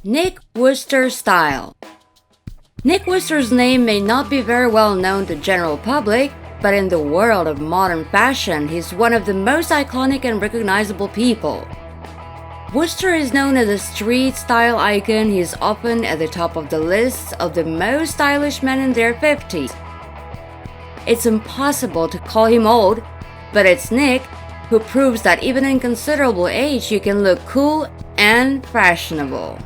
Nick Wooster style. Nick Wooster's name may not be very well known to the general public, but in the world of modern fashion, he's one of the most iconic and recognizable people. Wooster is known as a street style icon. He's often at the top of the lists of the most stylish men in their 50s. It's impossible to call him old, but it's Nick who proves that even in considerable age you can look cool and fashionable.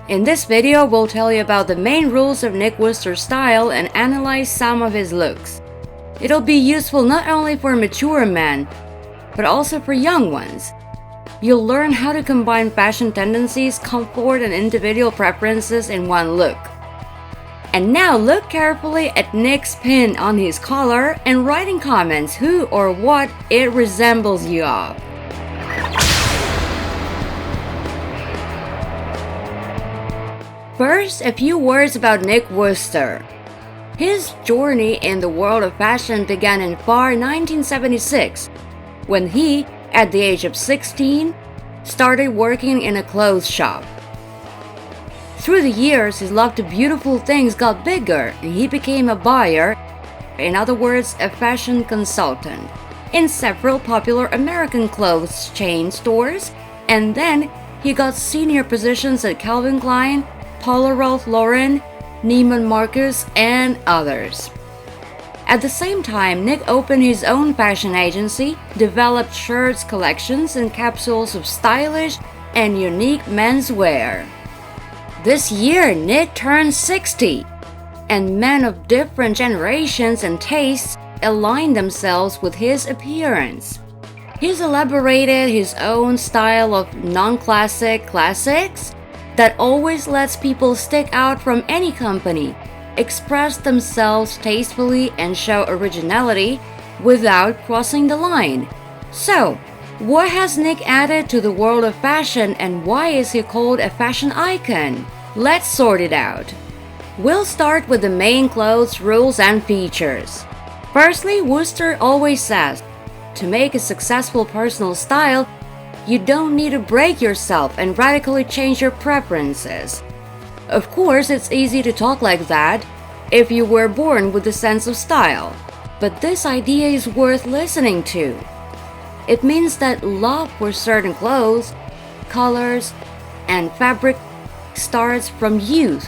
In this video, we'll tell you about the main rules of Nick Wooster's style and analyze some of his looks. It'll be useful not only for mature men, but also for young ones. You'll learn how to combine fashion tendencies, comfort, and individual preferences in one look. And now look carefully at Nick's pin on his collar and write in comments who or what it resembles you of. First, a few words about Nick Wooster. His journey in the world of fashion began in far 1976, when he, at the age of 16, started working in a clothes shop. Through the years, his love to beautiful things got bigger, and he became a buyer, in other words, a fashion consultant, in several popular American clothes chain stores, and then he got senior positions at Calvin Klein, Paul Ralph Lauren, Neiman Marcus, and others. At the same time, Nick opened his own fashion agency, developed shirts, collections, and capsules of stylish and unique menswear. This year, Nick turned 60, and men of different generations and tastes aligned themselves with his appearance. He's elaborated his own style of non-classic classics that always lets people stick out from any company, express themselves tastefully, and show originality without crossing the line. So, what has Nick added to the world of fashion, and why is he called a fashion icon? Let's sort it out. We'll start with the main clothes rules and features. Firstly, Wooster always says, to make a successful personal style, you don't need to break yourself and radically change your preferences. Of course, it's easy to talk like that if you were born with a sense of style, but this idea is worth listening to. It means that love for certain clothes, colors, and fabric starts from youth,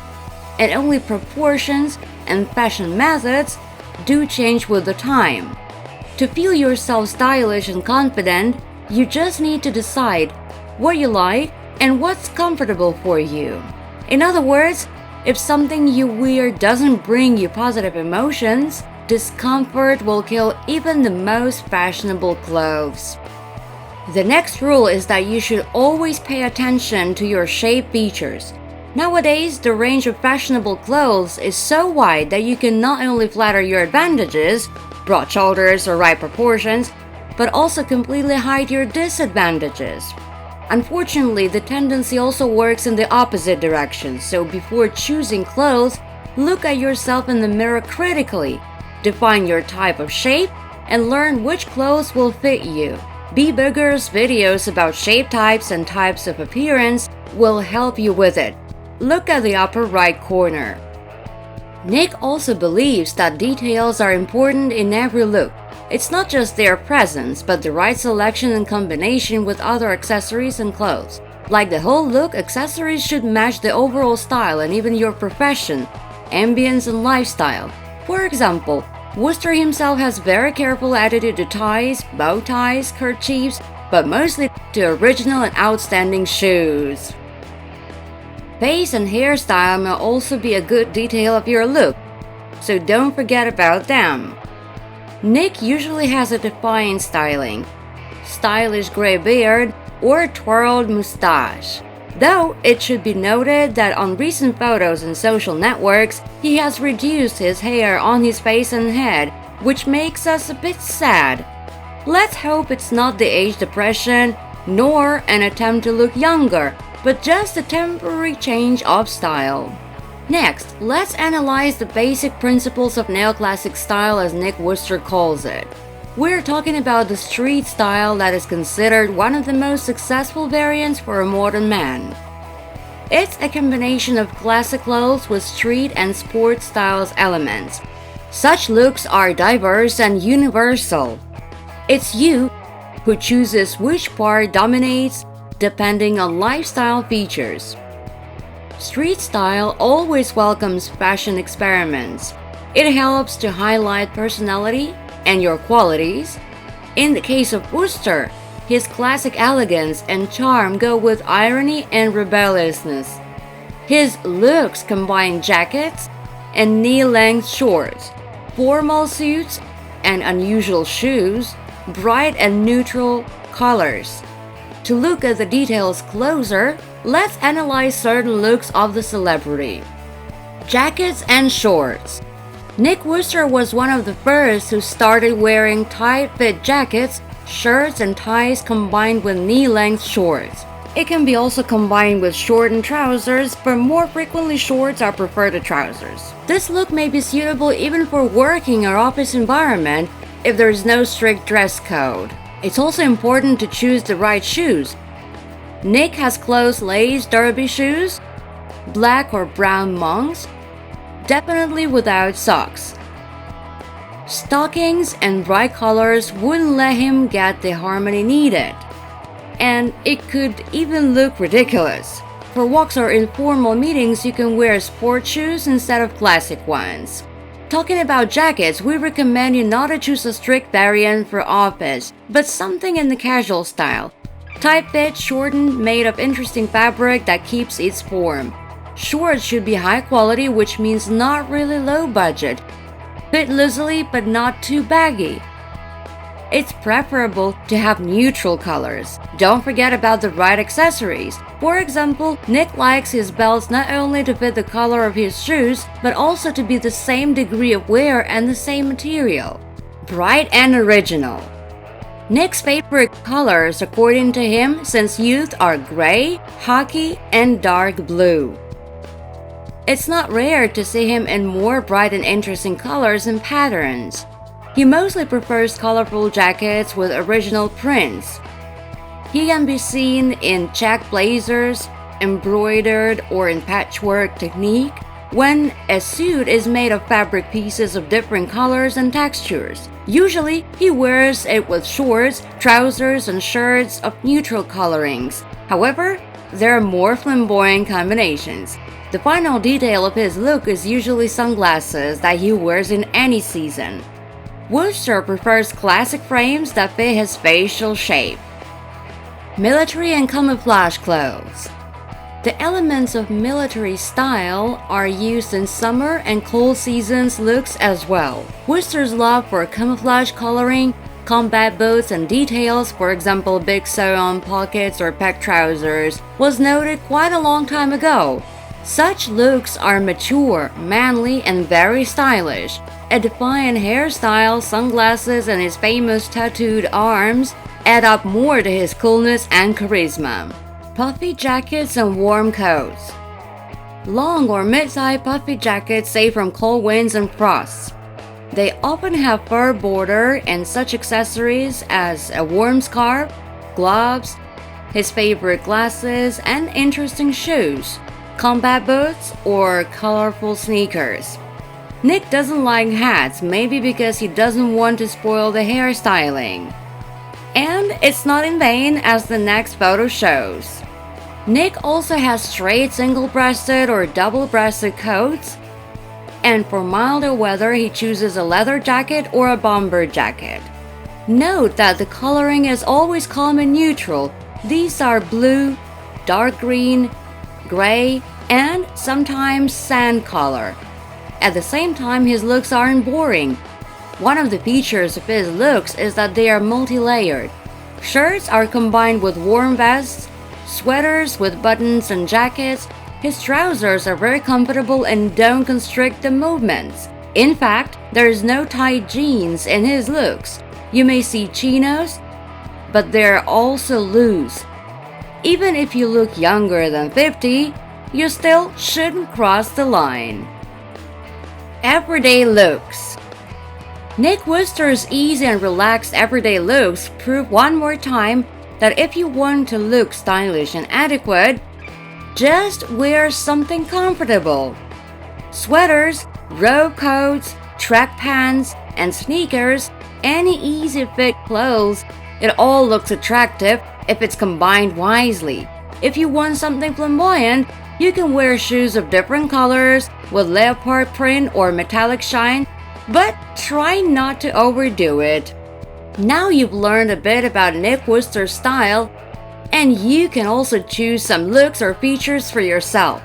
and only proportions and fashion methods do change with the time. To feel yourself stylish and confident, you just need to decide what you like and what's comfortable for you. In other words, if something you wear doesn't bring you positive emotions, discomfort will kill even the most fashionable clothes. The next rule is that you should always pay attention to your shape features. Nowadays, the range of fashionable clothes is so wide that you can not only flatter your advantages, broad shoulders or right proportions, but also completely hide your disadvantages. Unfortunately, the tendency also works in the opposite direction, so before choosing clothes, look at yourself in the mirror critically, define your type of shape, and learn which clothes will fit you. Be Bigger's videos about shape types and types of appearance will help you with it. Look at the upper right corner. Nick also believes that details are important in every look. It's not just their presence, but the right selection and combination with other accessories and clothes. Like the whole look, accessories should match the overall style and even your profession, ambience, and lifestyle. For example, Wooster himself has very careful attitude to ties, bow ties, kerchiefs, but mostly to original and outstanding shoes. Face and hairstyle may also be a good detail of your look, so don't forget about them. Nick usually has a defined styling, stylish gray beard, or a twirled mustache. Though it should be noted that on recent photos and social networks, he has reduced his hair on his face and head, which makes us a bit sad. Let's hope it's not the age depression, nor an attempt to look younger, but just a temporary change of style. Next, let's analyze the basic principles of neoclassic style as Nick Wooster calls it. We're talking about the street style that is considered one of the most successful variants for a modern man. It's a combination of classic clothes with street and sports styles elements. Such looks are diverse and universal. It's you who chooses which part dominates depending on lifestyle features. Street style always welcomes fashion experiments. It helps to highlight personality and your qualities. In the case of Wooster, his classic elegance and charm go with irony and rebelliousness. His looks combine jackets and knee-length shorts, formal suits and unusual shoes, bright and neutral colors. To look at the details closer, let's analyze certain looks of the celebrity. Jackets and shorts. Nick Wooster was one of the first who started wearing tight-fit jackets, shirts and ties combined with knee-length shorts. It can be also combined with shortened trousers, but more frequently shorts are preferred to trousers. This look may be suitable even for working or office environment if there is no strict dress code. It's also important to choose the right shoes. Nick has closed lace derby shoes, black or brown monks, definitely without socks. Stockings and bright colors wouldn't let him get the harmony needed, and it could even look ridiculous. For walks or informal meetings, you can wear sport shoes instead of classic ones. Talking about jackets, we recommend you not to choose a strict variant for office, but something in the casual style. Tight fit, shortened, made of interesting fabric that keeps its form. Shorts should be high quality, which means not really low budget. Fit loosely but not too baggy. It's preferable to have neutral colors. Don't forget about the right accessories. For example, Nick likes his belts not only to fit the color of his shoes, but also to be the same degree of wear and the same material. Bright and original. Nick's favorite colors, according to him, since youth are gray, khaki, and dark blue. It's not rare to see him in more bright and interesting colors and patterns. He mostly prefers colorful jackets with original prints. He can be seen in check blazers, embroidered or in patchwork technique, when a suit is made of fabric pieces of different colors and textures. Usually, he wears it with shorts, trousers, and shirts of neutral colorings. However, there are more flamboyant combinations. The final detail of his look is usually sunglasses that he wears in any season. Wooster prefers classic frames that fit his facial shape. Military and camouflage clothes. The elements of military style are used in summer and cold seasons looks as well. Wooster's love for camouflage coloring, combat boots and details, for example big sew-on pockets or pec trousers, was noted quite a long time ago. Such looks are mature, manly, and very stylish. A defiant hairstyle, sunglasses, and his famous tattooed arms add up more to his coolness and charisma. Puffy jackets and warm coats. Long or mid-sized puffy jackets save from cold winds and frosts. They often have fur border and such accessories as a warm scarf, gloves, his favorite glasses, and interesting shoes, combat boots, or colorful sneakers. Nick doesn't like hats, maybe because he doesn't want to spoil the hairstyling. And it's not in vain, as the next photo shows. Nick also has straight single-breasted or double-breasted coats, and for milder weather he chooses a leather jacket or a bomber jacket. Note that the coloring is always calm and neutral. These are blue, dark green, gray, and sometimes sand color. At the same time, his looks aren't boring. One of the features of his looks is that they are multi-layered. Shirts are combined with warm vests, sweaters with buttons and jackets. His trousers are very comfortable and don't constrict the movements. In fact, there is no tight jeans in his looks. You may see chinos, but they're also loose. Even if you look younger than 50, you still shouldn't cross the line. Everyday looks. Nick Wooster's easy and relaxed everyday looks prove one more time that if you want to look stylish and adequate, Just wear something comfortable. Sweaters, robe coats, track pants, and sneakers, any easy fit clothes, it all looks attractive if it's combined wisely. If you want something flamboyant, you can wear shoes of different colors with leopard print or metallic shine, but try not to overdo it. Now you've learned a bit about Nick Wooster's style, and you can also choose some looks or features for yourself.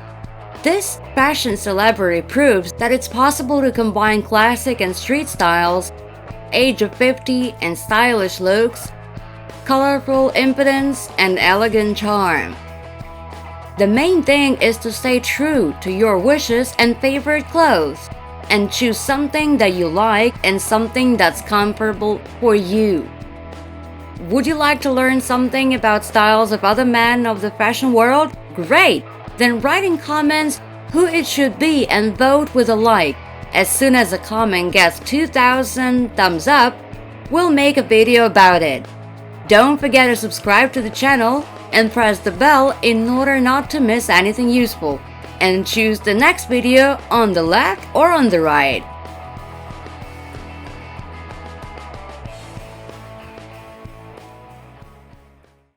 This fashion celebrity proves that it's possible to combine classic and street styles, age of 50 and stylish looks, colorful impudence, and elegant charm. The main thing is to stay true to your wishes and favorite clothes, and choose something that you like and something that's comfortable for you. Would you like to learn something about styles of other men of the fashion world? Great! Then write in comments who it should be and vote with a like. As soon as a comment gets 2,000 thumbs up, we'll make a video about it. Don't forget to subscribe to the channel and press the bell in order not to miss anything useful. And choose the next video on the left or on the right.